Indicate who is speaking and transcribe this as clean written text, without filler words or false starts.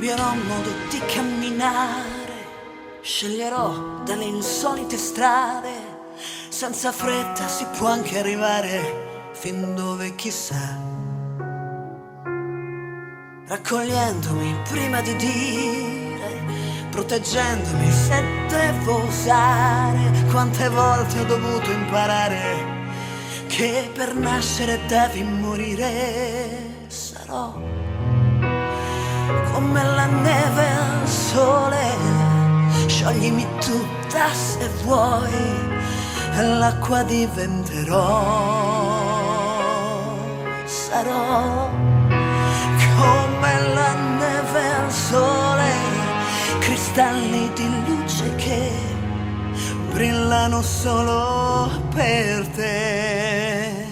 Speaker 1: Cambierò modo di camminare, sceglierò dalle insolite strade. Senza fretta si può anche arrivare fin dove chissà. Raccogliendomi prima di dire, proteggendomi se devo osare. Quante volte ho dovuto imparare che per nascere devi morire. Sarò come la neve al sole, scioglimi tutta se vuoi, e l'acqua diventerò. Sarò come la neve al sole, cristalli di luce che brillano solo per te.